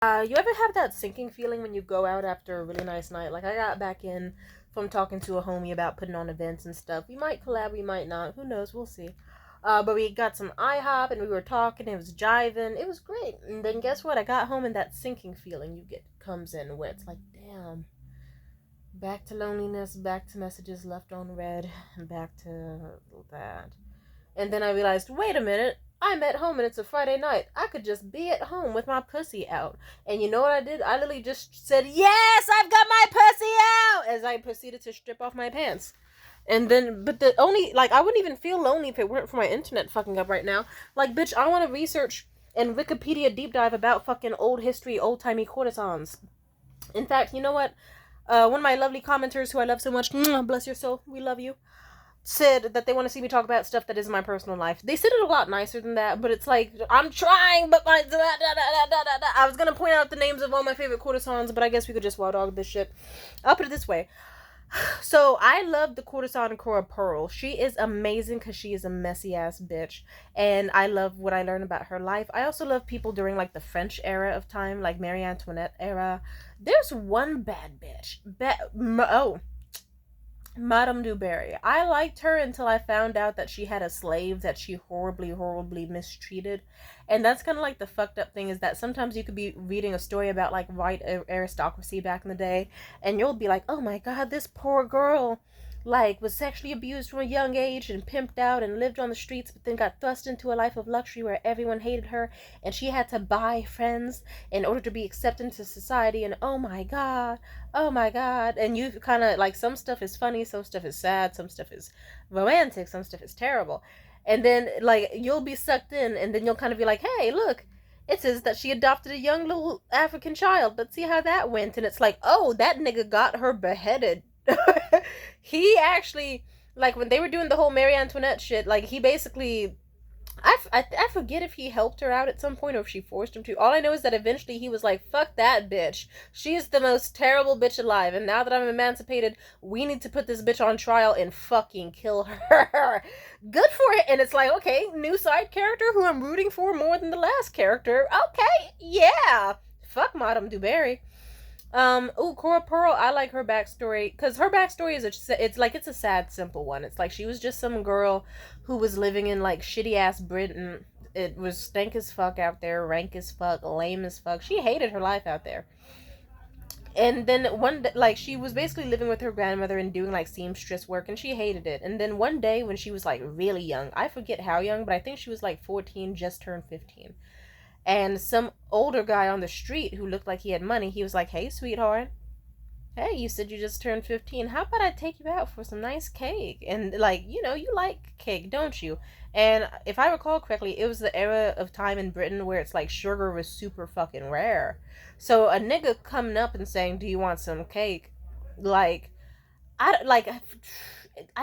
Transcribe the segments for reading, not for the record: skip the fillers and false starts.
You ever have that sinking feeling when you go out after a really nice night? Like, I got back in from talking to a homie about putting on events and stuff. We might collab, we might not. Who knows? We'll see. But we got some IHOP and we were talking. It was jiving. It was great. And then guess what? I got home and that sinking feeling you get comes in where it's like, damn, back to loneliness, back to messages left on read, and back to that. And then I realized, wait a minute, I'm at home and it's a Friday night. I could just be at home with my pussy out. And you know what I did? I literally just said, yes, I've got my pussy out! As I proceeded to strip off my pants. And then, but the only, like, I wouldn't even feel lonely if it weren't for my internet fucking up right now. Like, bitch, I want to research and Wikipedia deep dive about fucking old history, old-timey courtesans. In fact, you know what? One of my lovely commenters who I love so much, bless your soul, we love you, said that they want to see me talk about stuff that is my personal life. They said it a lot nicer than that, but it's like, I'm trying, but my... I was going to point out the names of all my favorite courtesans, but I guess we could just wild dog this shit. I'll put it this way. So, I love the courtesan Cora Pearl. She is amazing because she is a messy ass bitch. And I love what I learned about her life. I also love people during like the French era of time, like Marie Antoinette era. There's one bad bitch. Madame du Barry. I liked her until I found out that she had a slave that she horribly, horribly mistreated. And that's kind of like the fucked up thing, is that sometimes you could be reading a story about like white aristocracy back in the day, and you'll be like, oh my god, this poor girl like was sexually abused from a young age and pimped out and lived on the streets, but then got thrust into a life of luxury where everyone hated her and she had to buy friends in order to be accepted into society. And oh my god, oh my god. And you kind of like, some stuff is funny, some stuff is sad, some stuff is romantic, some stuff is terrible. And then like you'll be sucked in, and then you'll kind of be like, hey, look, it says that she adopted a young little African child. Let's see how that went. And it's like, oh, that nigga got her beheaded. He actually, like, when they were doing the whole Marie Antoinette shit, like, he basically, I forget if he helped her out at some point or if she forced him to. All I know is that eventually he was like, fuck that bitch. She is the most terrible bitch alive. And now that I'm emancipated, we need to put this bitch on trial and fucking kill her. Good for it. And it's like, okay, new side character who I'm rooting for more than the last character. Okay, yeah. Fuck Madame du Barry. Cora Pearl, I like her backstory, because her backstory is, it's a sad, simple one. It's like she was just some girl who was living in, like, shitty-ass Britain. It was stank as fuck out there, rank as fuck, lame as fuck. She hated her life out there. And then one day, like, she was basically living with her grandmother and doing, like, seamstress work, and she hated it. And then one day when she was, like, really young, I forget how young, but I think she was, like, 14, just turned 15. And some older guy on the street who looked like he had money, he was like, hey, sweetheart, hey, you said you just turned 15. How about I take you out for some nice cake? And, like, you know, you like cake, don't you? And if I recall correctly, it was the era of time in Britain where it's like sugar was super fucking rare. So a nigga coming up and saying, do you want some cake? Like, I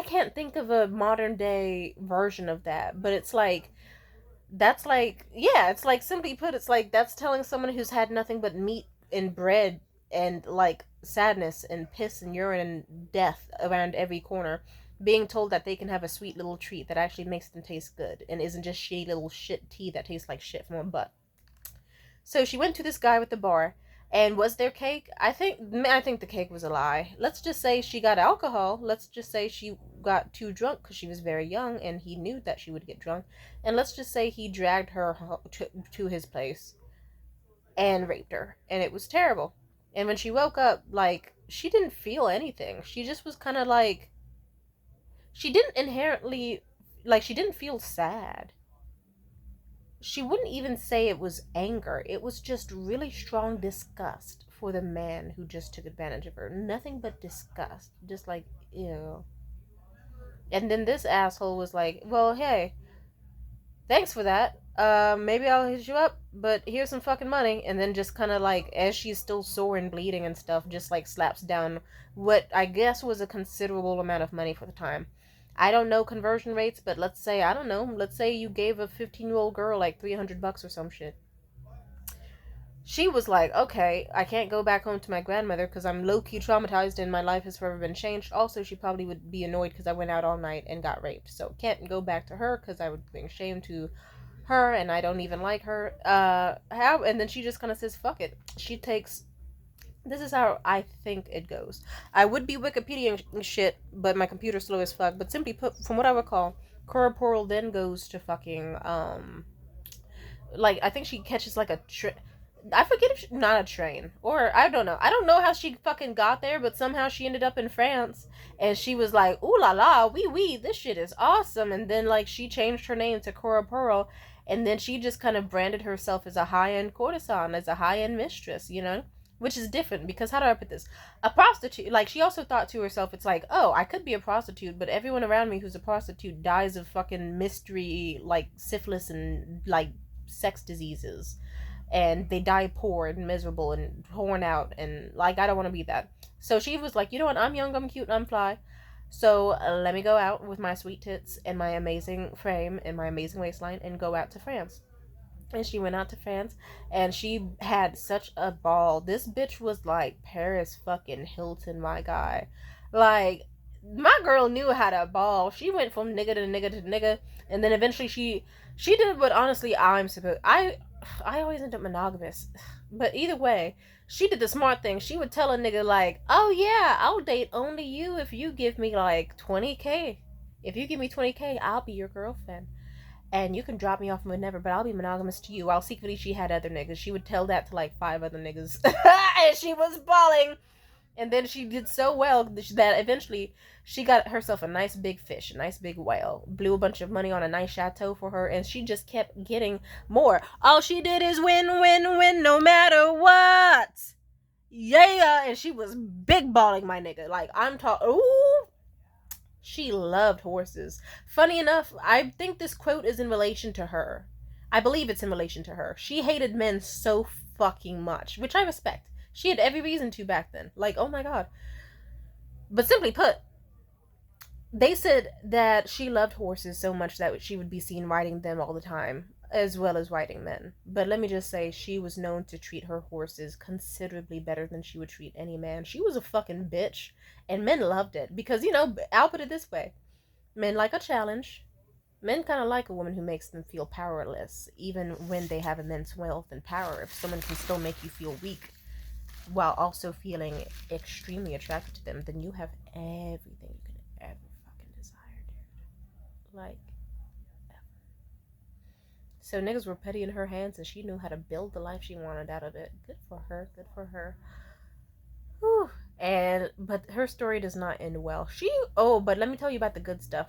can't think of a modern day version of that, but it's like, that's like, yeah, it's like, simply put, it's like that's telling someone who's had nothing but meat and bread and like sadness and piss and urine and death around every corner, being told that they can have a sweet little treat that actually makes them taste good and isn't just shitty little shit tea that tastes like shit from a butt. So she went to this guy with the bar, and was there cake? I think the cake was a lie. Let's just say she got alcohol. Let's just say she got too drunk because she was very young and he knew that she would get drunk. And let's just say he dragged her to his place and raped her, and it was terrible. And when she woke up, like, she didn't feel anything. She just was kind of like, she didn't inherently, like, she didn't feel sad. She wouldn't even say it was anger. It was just really strong disgust for the man who just took advantage of her. Nothing but disgust. Just like, ew. And then this asshole was like, well, hey, thanks for that. Maybe I'll hit you up, but here's some fucking money. And then just kind of like, as she's still sore and bleeding and stuff, just like slaps down what I guess was a considerable amount of money for the time. I don't know conversion rates, but let's say, I don't know, let's say you gave a 15-year-old girl like $300 or some shit. She was like, okay, I can't go back home to my grandmother because I'm low-key traumatized and my life has forever been changed. Also, she probably would be annoyed because I went out all night and got raped. So can't go back to her because I would bring shame to her, and I don't even like her. And then she just kind of says, fuck it. She takes, this is how I think it goes. I would be Wikipedia shit, but my computer's slow as fuck. But simply put, from what I recall, Cora Pearl then goes to fucking, like, I think she catches like a I forget if not a train, or I don't know. I don't know how she fucking got there, but somehow she ended up in France, and she was like, "Ooh la la, wee wee, this shit is awesome." And then like she changed her name to Cora Pearl, and then she just kind of branded herself as a high end courtesan, as a high end mistress, you know, which is different because how do I put this? A prostitute, like she also thought to herself, it's like, oh, I could be a prostitute, but everyone around me who's a prostitute dies of fucking mystery, like syphilis and like sex diseases, and they die poor and miserable and torn out, and like I don't want to be that. So she was like, you know what, I'm young, I'm cute, and I'm fly, so let me go out with my sweet tits and my amazing frame and my amazing waistline and go out to France. And she went out to France, and she had such a ball. This bitch was like Paris fucking Hilton, my guy. Like, my girl knew how to ball. She went from nigga to nigga to nigga, and then eventually she did what honestly I'm supposed. I always end up monogamous, but either way, she did the smart thing. She would tell a nigga like, "Oh yeah, I'll date only you if you give me like 20K. If you give me 20K, I'll be your girlfriend." And you can drop me off whenever, but I'll be monogamous to you. While secretly she had other niggas. She would tell that to like 5 other niggas. And she was balling. And then she did so well that eventually she got herself a nice big fish, a nice big whale, blew a bunch of money on a nice chateau for her, and she just kept getting more. All she did is win, win, win, no matter what. Yeah, and she was big balling my nigga. Like, I'm talking, ooh. She loved horses. Funny enough, I think this quote is in relation to her. I believe it's in relation to her. She hated men so fucking much, which I respect. She had every reason to back then. Like, oh my god. But simply put, they said that she loved horses so much that she would be seen riding them all the time, as well as riding men. But let me just say, she was known to treat her horses considerably better than she would treat any man. She was a fucking bitch, and men loved it. Because, you know, I'll put it this way. Men like a challenge. Men kind of like a woman who makes them feel powerless, even when they have immense wealth and power. If someone can still make you feel weak while also feeling extremely attracted to them, then you have everything you can ever fucking desire, dude. Like, so niggas were petty in her hands, and she knew how to build the life she wanted out of it. Good for her. Good for her. Whew. But her story does not end well. But let me tell you about the good stuff.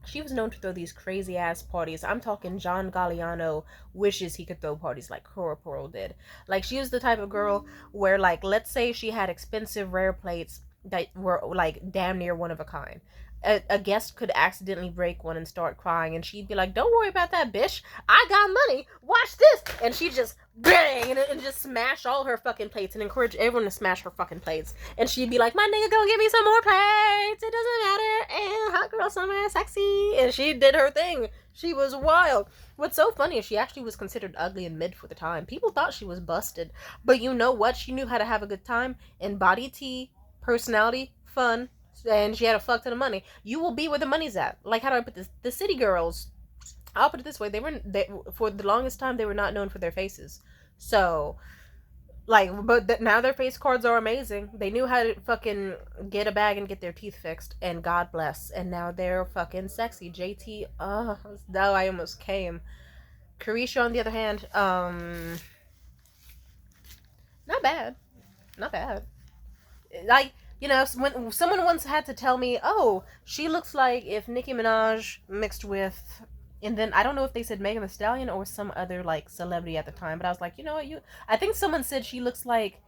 She was known to throw these crazy ass parties. I'm talking John Galliano wishes he could throw parties like Cora Pearl did. Like, she was the type of girl where, like, let's say she had expensive rare plates that were like damn near one of a kind. A guest could accidentally break one and start crying, and she'd be like, "Don't worry about that, bitch. I got money. Watch this." And she'd just bang and just smash all her fucking plates and encourage everyone to smash her fucking plates. And she'd be like, "My nigga, go get me some more plates. It doesn't matter. And hot girl summer, sexy." And she did her thing. She was wild. What's so funny is she actually was considered ugly and mid for the time. People thought she was busted, but you know what? She knew how to have a good time. And body tea, personality, fun. And she had a fuck ton of money. You will be where the money's at. Like, how do I put this? The city girls, I'll put it this way, they for the longest time they were not known for their faces. So, like, but now their face cards are amazing. They knew how to fucking get a bag and get their teeth fixed, and God bless. And now they're fucking sexy. JT, no, I almost came. Carisha, on the other hand, not bad. Not bad. Like, you know, when someone once had to tell me, "Oh, she looks like if Nicki Minaj mixed with," and then I don't know if they said Megan Thee Stallion or some other like celebrity at the time, but I was like, you know what, I think someone said she looks like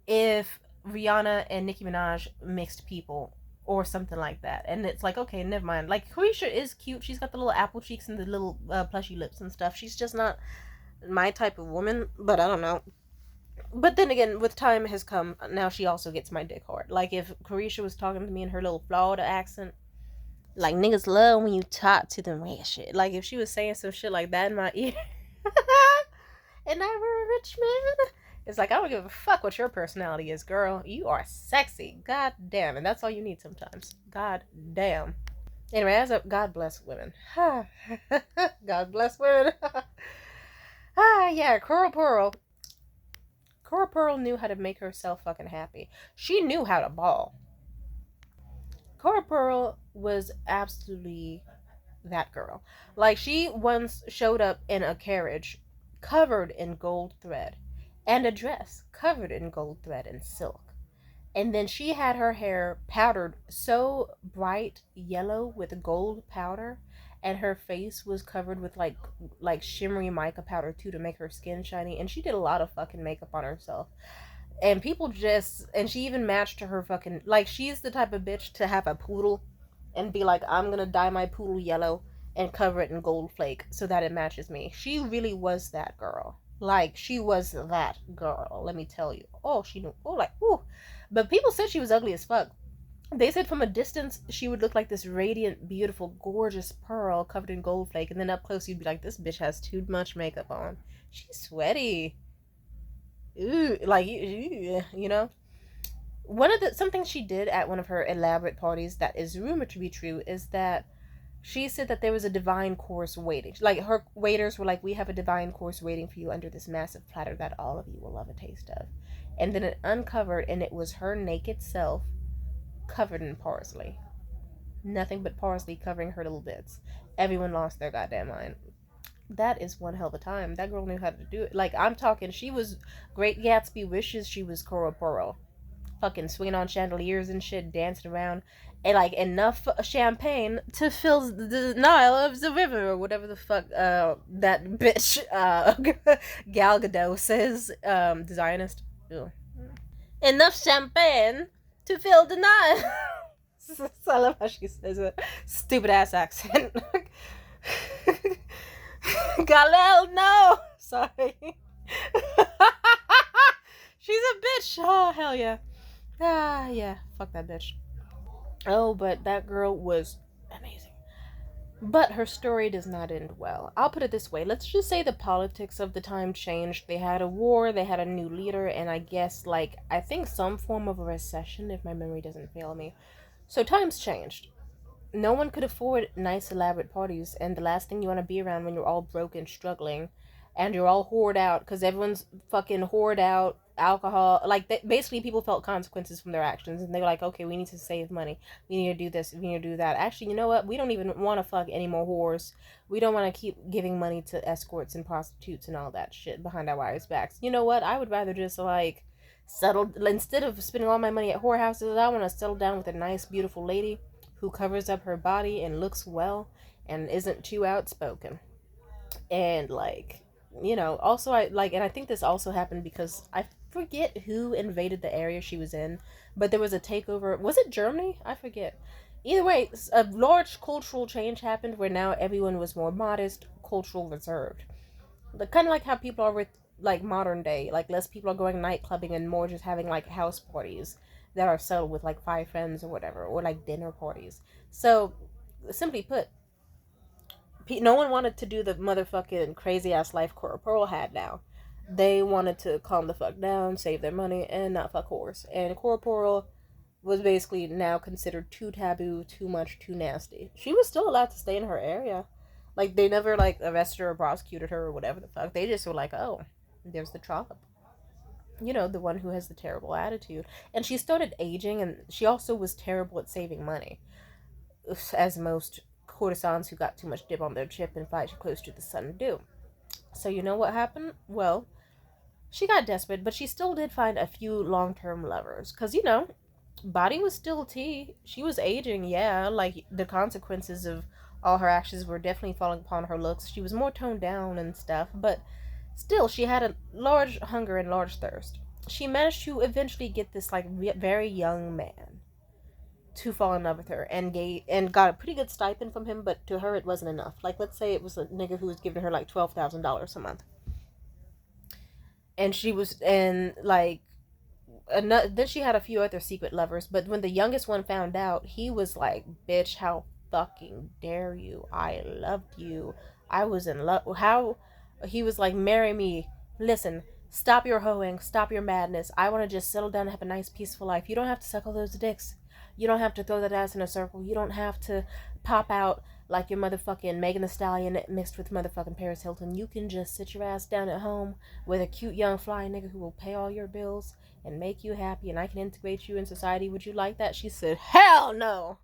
if Rihanna and Nicki Minaj mixed people or something like that, and it's like, okay, never mind. Like, Carisha is cute. She's got the little apple cheeks and the little plushy lips and stuff. She's just not my type of woman, but I don't know. But then again, with time has come, now she also gets my dick hard. Like, if Carisha was talking to me in her little Florida accent, like, niggas love when you talk to them real shit. Like, if she was saying some shit like that in my ear, and I were a rich man, it's like, I don't give a fuck what your personality is, girl. You are sexy. God damn. And that's all you need sometimes. God damn. Anyway, God bless women. God bless women. Yeah, Cora Pearl. Cora Pearl knew how to make herself fucking happy. She knew how to ball. Cora Pearl was absolutely that girl. Like, she once showed up in a carriage covered in gold thread and a dress covered in gold thread and silk. And then she had her hair powdered so bright yellow with gold powder, and her face was covered with like shimmery mica powder too to make her skin shiny. And she did a lot of fucking makeup on herself. And people just, and she even matched to her fucking, like, she's the type of bitch to have a poodle and be like, I'm gonna dye my poodle yellow and cover it in gold flake so that it matches me. She really was that girl. Like, she was that girl, let me tell you. Oh, she knew. Oh, like, ooh. But people said she was ugly as fuck. They said from a distance she would look like this radiant, beautiful, gorgeous pearl covered in gold flake, and then up close you'd be like, this bitch has too much makeup on. She's sweaty. Ooh, like, you know. One of the something she did at one of her elaborate parties that is rumored to be true is that she said that there was a divine course waiting. Like, her waiters were like, we have a divine course waiting for you under this massive platter that all of you will love a taste of. And then it uncovered, and it was her naked self covered in parsley. Nothing but parsley covering her little bits. Everyone lost their goddamn mind. That is one hell of a time. That girl knew how to do it. Like, I'm talking, she was Great Gatsby wishes she was Cora Pearl. Fucking swinging on chandeliers and shit, dancing around, and like enough champagne to fill the Nile of the river, or whatever the fuck that bitch Gal Gadot says, the Zionist. Ew. Enough champagne to fill the Nile. So I love how she says it. Stupid ass accent. Galel, no! Sorry. She's a bitch. Oh, hell yeah. Ah, yeah. Fuck that bitch. Oh, but that girl was amazing. But her story does not end well. I'll put it this way. Let's just say the politics of the time changed. They had a war, they had a new leader, and I guess, like, I think some form of a recession, if my memory doesn't fail me. So times changed. No one could afford nice elaborate parties, and the last thing you want to be around when you're all broke and struggling and you're all whored out because everyone's fucking whored out alcohol, like, basically people felt consequences from their actions, and they were like, okay, we need to save money, we need to do this, we need to do that. Actually, you know what, we don't even want to fuck any more whores, we don't want to keep giving money to escorts and prostitutes and all that shit behind our wives' backs. You know what, I would rather just, like, settle, instead of spending all my money at whorehouses, I want to settle down with a nice beautiful lady who covers up her body and looks well and isn't too outspoken. And, like, you know, also I like, and I think this also happened because I forget who invaded the area she was in, but there was a takeover. Was it Germany? I forget. Either way, a large cultural change happened where now everyone was more modest, cultural, reserved. Like, kind of like how people are with, like, modern day. Like, less people are going night clubbing and more just having, like, house parties that are settled with, like, 5 friends or whatever, or like dinner parties. So, simply put, no one wanted to do the motherfucking crazy ass life Cora Pearl had now. They wanted to calm the fuck down, save their money, and not fuck whores. And Cora Pearl was basically now considered too taboo, too much, too nasty. She was still allowed to stay in her area. Like, they never, like, arrested her or prosecuted her or whatever the fuck. They just were like, oh, there's the trollop. You know, the one who has the terrible attitude. And she started aging, and she also was terrible at saving money, as most courtesans who got too much dip on their chip and fly too close to the sun do. So you know what happened? Well, she got desperate, but she still did find a few long-term lovers. Because, you know, body was still tea. She was aging, yeah. Like, the consequences of all her actions were definitely falling upon her looks. She was more toned down and stuff, but still, she had a large hunger and large thirst. She managed to eventually get this, like, very young man to fall in love with her and got a pretty good stipend from him, but to her it wasn't enough. Like, let's say it was a nigga who was giving her like $12,000 a month, and she was, and like, then she had a few other secret lovers. But when the youngest one found out, he was like, bitch, how fucking dare you, I loved you, I was in love, how, he was like, marry me, listen, stop your hoeing, stop your madness, I want to just settle down and have a nice peaceful life, you don't have to suck all those dicks, You don't have to throw that ass in a circle. You don't have to pop out like your motherfucking Megan Thee Stallion mixed with motherfucking Paris Hilton. You can just sit your ass down at home with a cute young fly nigga who will pay all your bills and make you happy, and I can integrate you in society. Would you like that? She said, hell no.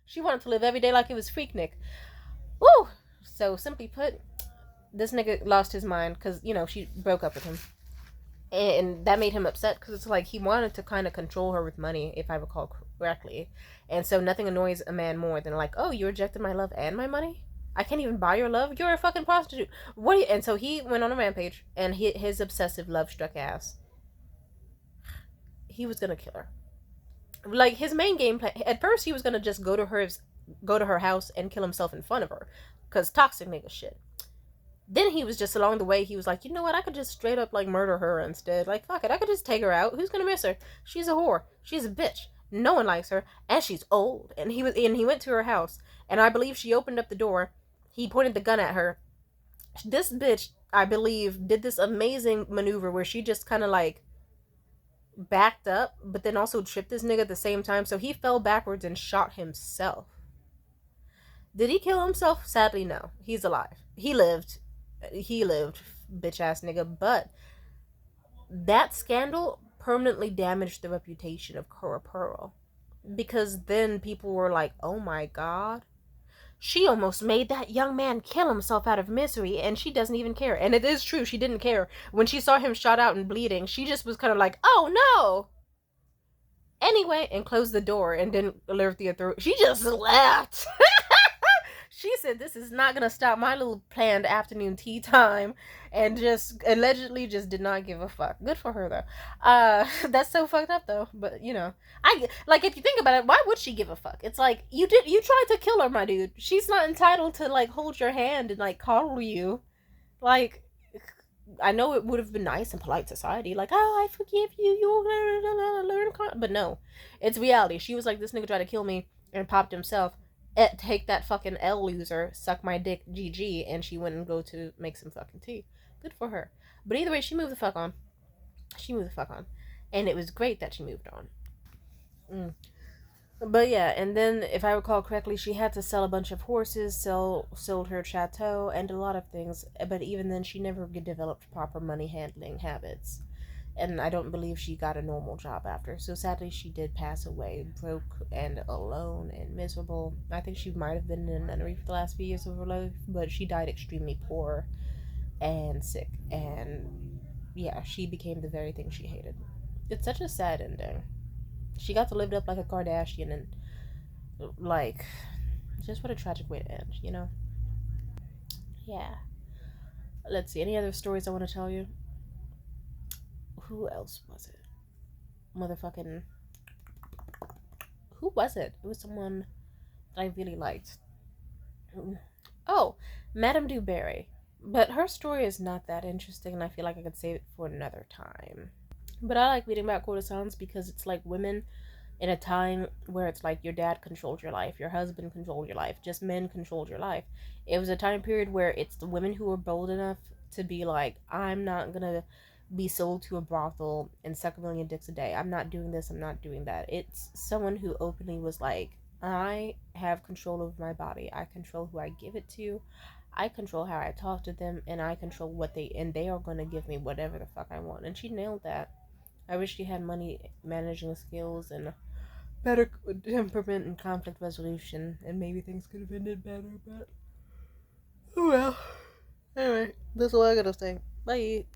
She wanted to live every day like it was Freaknik. Woo! So simply put, this nigga lost his mind because, you know, she broke up with him. And that made him upset because it's like he wanted to kind of control her with money, if I recall correctly. And so nothing annoys a man more than like, oh, you rejected my love and my money? I can't even buy your love? You're a fucking prostitute. What? Do you? And so he went on a rampage, and his obsessive love struck ass. He was gonna kill her. Like his main game plan. At first, he was gonna just go to her house and kill himself in front of her, cause toxic nigga shit. Then he was just along the way, he was like, you know what, I could just straight up like murder her instead. Like, fuck it, I could just take her out. Who's gonna miss her? She's a whore. She's a bitch. No one likes her, and she's old. And he went to her house, and I believe she opened up the door. He pointed the gun at her. This bitch, I believe, did this amazing maneuver where she just kind of like backed up, but then also tripped this nigga at the same time. So he fell backwards and shot himself. Did he kill himself? Sadly, no. He's alive. He lived, bitch ass nigga. But that scandal permanently damaged the reputation of Cora Pearl, because then people were like, oh my god, she almost made that young man kill himself out of misery, and she doesn't even care. And it is true, she didn't care. When she saw him shot out and bleeding, she just was kind of like, oh no, anyway, and closed the door and didn't alert the authorities. She just left. She said, this is not gonna stop my little planned afternoon tea time, and just allegedly just did not give a fuck. Good for her though. That's so fucked up though. But you know, I like, if you think about it, why would she give a fuck? It's like, you tried to kill her, my dude. She's not entitled to like hold your hand and like coddle you. Like, I know it would have been nice in polite society, like, oh, I forgive you, you'll learn, but no, it's reality. She was like, this nigga tried to kill me and popped himself. Take that fucking L, loser, suck my dick, GG, and she went and go to make some fucking tea. Good for her. But either way, she moved the fuck on. And it was great that she moved on. But yeah, and then, if I recall correctly, she had to sell a bunch of horses, sold her chateau, and a lot of things. But even then, she never developed proper money handling habits. And I don't believe she got a normal job after. So sadly, she did pass away, broke and alone and miserable. I think she might have been in a nunnery for the last few years of her life, but she died extremely poor and sick. And yeah, she became the very thing she hated. It's such a sad ending. She got to live up like a Kardashian, and like, just what a tragic way to end, you know? Yeah. Let's see, any other stories I want to tell you? Who else was it? Motherfucking. Who was it? It was someone that I really liked. Oh, Madame du Barry. But her story is not that interesting, and I feel like I could save it for another time. But I like reading about courtesans because it's like women in a time where it's like your dad controlled your life, your husband controlled your life, just men controlled your life. It was a time period where it's the women who were bold enough to be like, I'm not gonna be sold to a brothel and suck a million dicks a day. I'm not doing this, I'm not doing that. It's someone who openly was like, I have control over my body. I control who I give it to. I control how I talk to them, and I control and they are going to give me whatever the fuck I want. And she nailed that. I wish she had money managing skills and better temperament and conflict resolution, and maybe things could have ended better, but oh well. Anyway, that's all I gotta say. Bye.